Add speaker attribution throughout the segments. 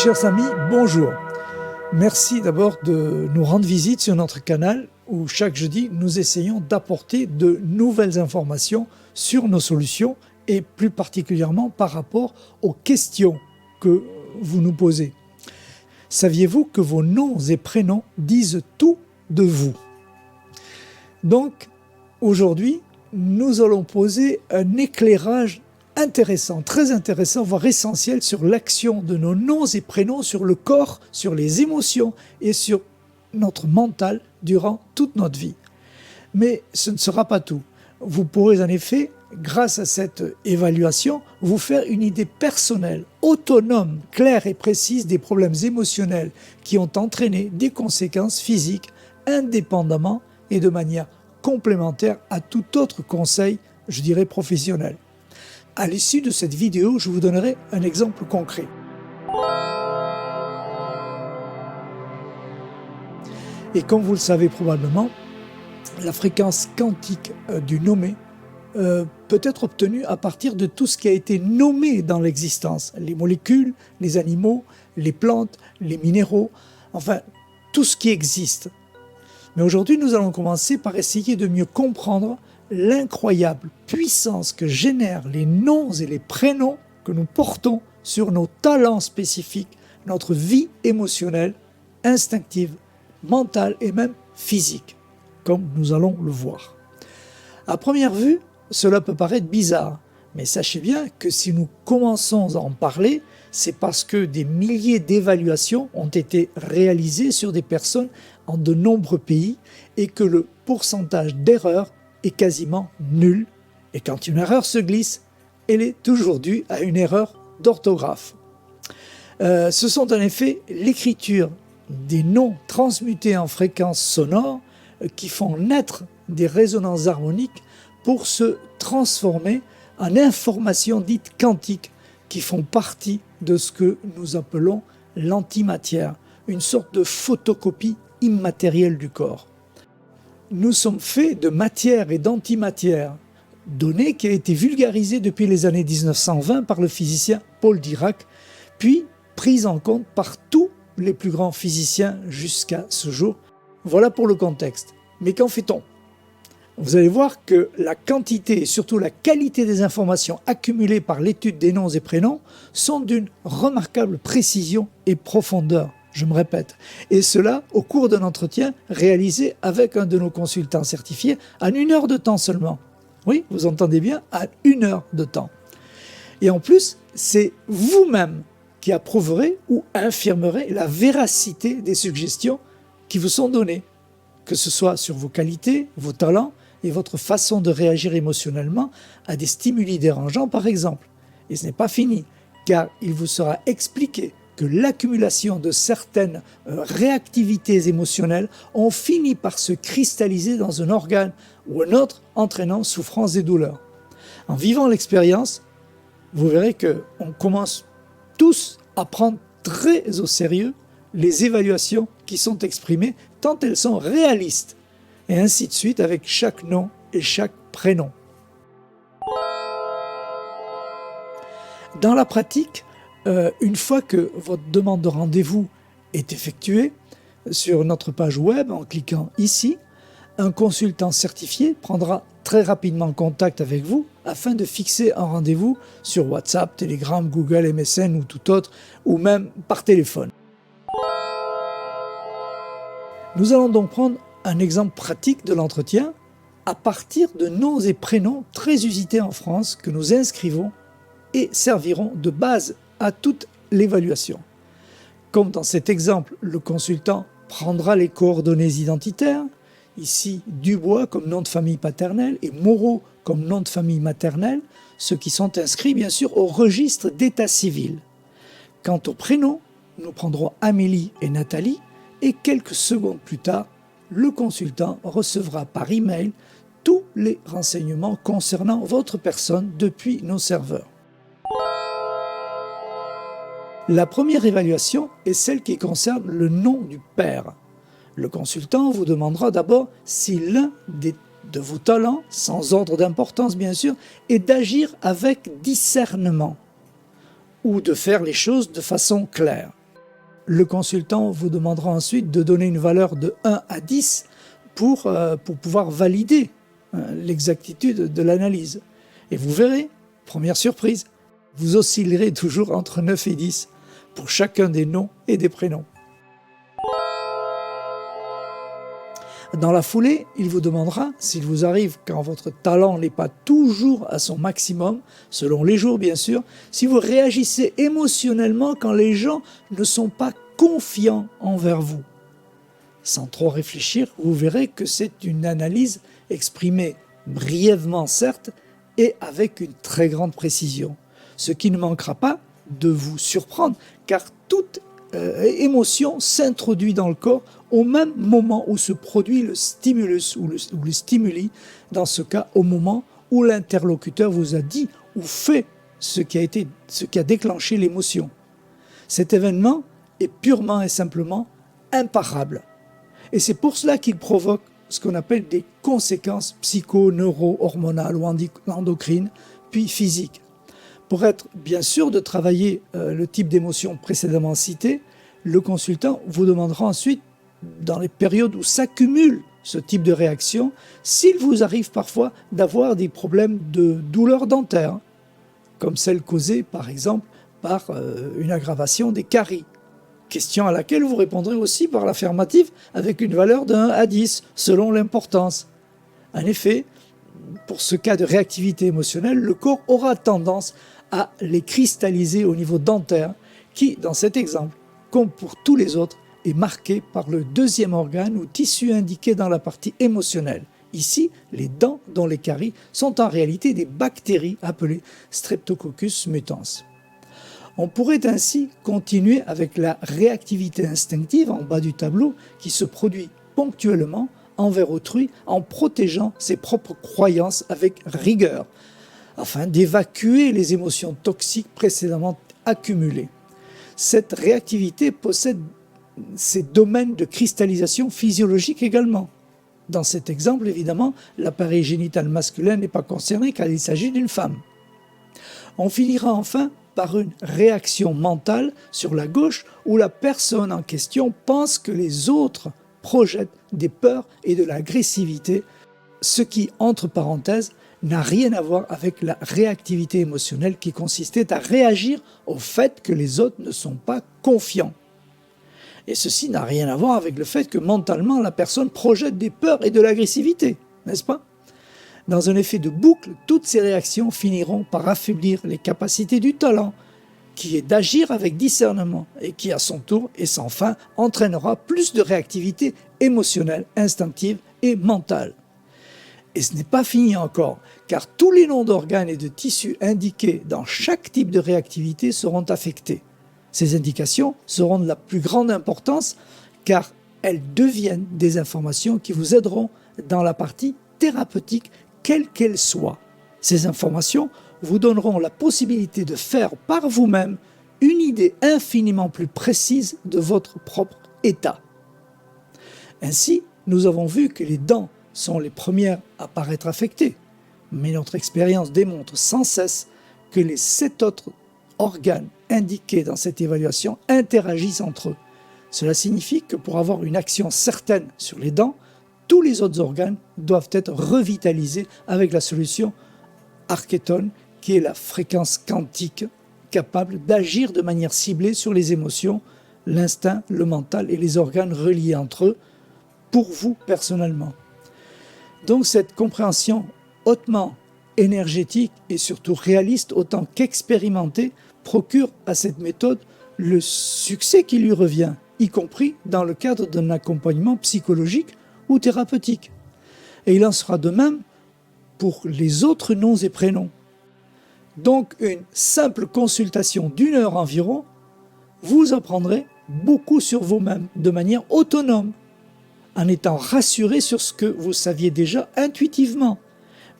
Speaker 1: Chers amis, bonjour. Merci d'abord de nous rendre visite sur notre canal où chaque jeudi nous essayons d'apporter de nouvelles informations sur nos solutions et plus particulièrement par rapport aux questions que vous nous posez. Saviez-vous que vos noms et prénoms disent tout de vous? Donc aujourd'hui, nous allons poser un éclairage intéressant, très intéressant, voire essentiel sur l'action de nos noms et prénoms sur le corps, sur les émotions et sur notre mental durant toute notre vie. Mais ce ne sera pas tout. Vous pourrez en effet, grâce à cette évaluation, vous faire une idée personnelle, autonome, claire et précise des problèmes émotionnels qui ont entraîné des conséquences physiques indépendamment et de manière complémentaire à tout autre conseil, je dirais professionnel. À l'issue de cette vidéo, je vous donnerai un exemple concret. Et comme vous le savez probablement, la fréquence quantique du nommé peut être obtenue à partir de tout ce qui a été nommé dans l'existence. Les molécules, les animaux, les plantes, les minéraux, enfin tout ce qui existe. Mais aujourd'hui, nous allons commencer par essayer de mieux comprendre l'incroyable puissance que génèrent les noms et les prénoms que nous portons sur nos talents spécifiques, notre vie émotionnelle, instinctive, mentale et même physique, comme nous allons le voir. À première vue, cela peut paraître bizarre, mais sachez bien que si nous commençons à en parler, c'est parce que des milliers d'évaluations ont été réalisées sur des personnes en de nombreux pays et que le pourcentage d'erreurs est quasiment nul. Et quand une erreur se glisse, elle est toujours due à une erreur d'orthographe. Ce sont en effet l'écriture des noms transmutés en fréquences sonores qui font naître des résonances harmoniques pour se transformer en informations dites quantiques qui font partie de ce que nous appelons l'antimatière, une sorte de photocopie immatérielle du corps. Nous sommes faits de matière et d'antimatière, donnée qui a été vulgarisée depuis les années 1920 par le physicien Paul Dirac, puis prise en compte par tous les plus grands physiciens jusqu'à ce jour. Voilà pour le contexte. Mais qu'en fait-on? Vous allez voir que la quantité et surtout la qualité des informations accumulées par l'étude des noms et prénoms sont d'une remarquable précision et profondeur. Je me répète, et cela au cours d'un entretien réalisé avec un de nos consultants certifiés en 1 heure de temps seulement. Oui, vous entendez bien, à 1 heure de temps. Et en plus, c'est vous-même qui approuverez ou infirmerez la véracité des suggestions qui vous sont données, que ce soit sur vos qualités, vos talents et votre façon de réagir émotionnellement à des stimuli dérangeants par exemple. Et ce n'est pas fini, car il vous sera expliqué que l'accumulation de certaines réactivités émotionnelles ont fini par se cristalliser dans un organe ou un autre, entraînant souffrance et douleur. En vivant l'expérience, vous verrez qu'on commence tous à prendre très au sérieux les évaluations qui sont exprimées, tant elles sont réalistes, et ainsi de suite avec chaque nom et chaque prénom. Dans la pratique, une fois que votre demande de rendez-vous est effectuée sur notre page web en cliquant ici, un consultant certifié prendra très rapidement contact avec vous afin de fixer un rendez-vous sur WhatsApp, Telegram, Google, MSN ou tout autre, ou même par téléphone. Nous allons donc prendre un exemple pratique de l'entretien à partir de noms et prénoms très usités en France que nous inscrivons et serviront de base à toute l'évaluation. Comme dans cet exemple, le consultant prendra les coordonnées identitaires, ici Dubois comme nom de famille paternel et Moreau comme nom de famille maternel, ceux qui sont inscrits bien sûr au registre d'état civil. Quant aux prénoms, nous prendrons Amélie et Nathalie et quelques secondes plus tard, le consultant recevra par email tous les renseignements concernant votre personne depuis nos serveurs. La première évaluation est celle qui concerne le nom du père. Le consultant vous demandera d'abord si l'un de vos talents, sans ordre d'importance bien sûr, est d'agir avec discernement ou de faire les choses de façon claire. Le consultant vous demandera ensuite de donner une valeur de 1 à 10 pour pouvoir valider l'exactitude de l'analyse. Et vous verrez, première surprise, vous oscillerez toujours entre 9 et 10 pour chacun des noms et des prénoms. Dans la foulée, il vous demandera, s'il vous arrive quand votre talent n'est pas toujours à son maximum, selon les jours bien sûr, si vous réagissez émotionnellement quand les gens ne sont pas confiants envers vous. Sans trop réfléchir, vous verrez que c'est une analyse exprimée brièvement certes, et avec une très grande précision. Ce qui ne manquera pas de vous surprendre, car toute émotion s'introduit dans le corps au même moment où se produit le stimulus ou le stimuli, dans ce cas au moment où l'interlocuteur vous a dit ou fait ce qui a déclenché l'émotion. Cet événement est purement et simplement imparable. Et c'est pour cela qu'il provoque ce qu'on appelle des conséquences psycho-neuro-hormonales ou endocrines, puis physiques. Pour être bien sûr de travailler le type d'émotion précédemment cité, le consultant vous demandera ensuite, dans les périodes où s'accumule ce type de réaction, s'il vous arrive parfois d'avoir des problèmes de douleurs dentaires, comme celles causées par exemple par une aggravation des caries. Question à laquelle vous répondrez aussi par l'affirmative avec une valeur de 1 à 10, selon l'importance. En effet, pour ce cas de réactivité émotionnelle, le corps aura tendance à les cristalliser au niveau dentaire, qui, dans cet exemple, comme pour tous les autres, est marqué par le deuxième organe ou tissu indiqué dans la partie émotionnelle. Ici, les dents dont les caries sont en réalité des bactéries appelées Streptococcus mutans. On pourrait ainsi continuer avec la réactivité instinctive en bas du tableau qui se produit ponctuellement envers autrui en protégeant ses propres croyances avec rigueur afin d'évacuer les émotions toxiques précédemment accumulées. Cette réactivité possède ses domaines de cristallisation physiologique également. Dans cet exemple, évidemment, l'appareil génital masculin n'est pas concerné car il s'agit d'une femme. On finira enfin par une réaction mentale sur la gauche où la personne en question pense que les autres projettent des peurs et de l'agressivité, ce qui, entre parenthèses, n'a rien à voir avec la réactivité émotionnelle qui consistait à réagir au fait que les autres ne sont pas confiants. Et ceci n'a rien à voir avec le fait que mentalement la personne projette des peurs et de l'agressivité, n'est-ce pas ? Dans un effet de boucle, toutes ces réactions finiront par affaiblir les capacités du talent, qui est d'agir avec discernement et qui, à son tour et sans fin, entraînera plus de réactivité émotionnelle, instinctive et mentale. Et ce n'est pas fini encore, car tous les noms d'organes et de tissus indiqués dans chaque type de réactivité seront affectés. Ces indications seront de la plus grande importance, car elles deviennent des informations qui vous aideront dans la partie thérapeutique quelle qu'elle soit. Ces informations vous donneront la possibilité de faire par vous-même une idée infiniment plus précise de votre propre état. Ainsi, nous avons vu que les dents sont les premières à paraître affectées, mais notre expérience démontre sans cesse que les 7 autres organes indiqués dans cette évaluation interagissent entre eux. Cela signifie que pour avoir une action certaine sur les dents, tous les autres organes doivent être revitalisés avec la solution Arketon, qui est la fréquence quantique capable d'agir de manière ciblée sur les émotions, l'instinct, le mental et les organes reliés entre eux, pour vous personnellement. Donc cette compréhension hautement énergétique et surtout réaliste autant qu'expérimentée procure à cette méthode le succès qui lui revient, y compris dans le cadre d'un accompagnement psychologique ou thérapeutique. Et il en sera de même pour les autres noms et prénoms. Donc une simple consultation d'1 heure environ vous apprendrez beaucoup sur vous-même de manière autonome, en étant rassuré sur ce que vous saviez déjà intuitivement.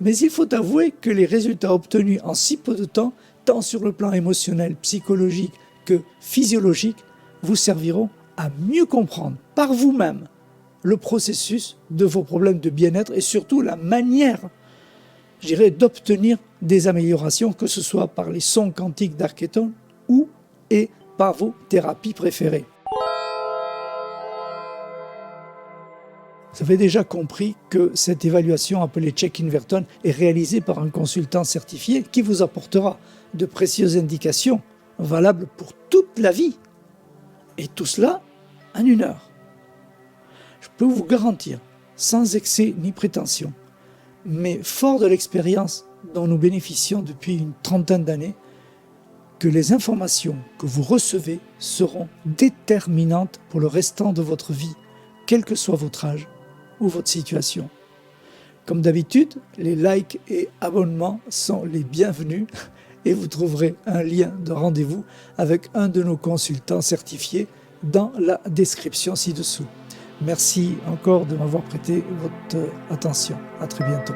Speaker 1: Mais il faut avouer que les résultats obtenus en si peu de temps, tant sur le plan émotionnel, psychologique que physiologique, vous serviront à mieux comprendre par vous-même le processus de vos problèmes de bien-être et surtout la manière, je dirais, d'obtenir des améliorations, que ce soit par les sons quantiques d'Arketon ou et par vos thérapies préférées. Vous avez déjà compris que cette évaluation appelée Check Inverton est réalisée par un consultant certifié qui vous apportera de précieuses indications valables pour toute la vie. Et tout cela en 1 heure. Je peux vous garantir, sans excès ni prétention, mais fort de l'expérience dont nous bénéficions depuis une trentaine d'années, que les informations que vous recevez seront déterminantes pour le restant de votre vie, quel que soit votre âge ou votre situation. Comme d'habitude, les likes et abonnements sont les bienvenus et vous trouverez un lien de rendez-vous avec un de nos consultants certifiés dans la description ci-dessous. Merci encore de m'avoir prêté votre attention. À très bientôt.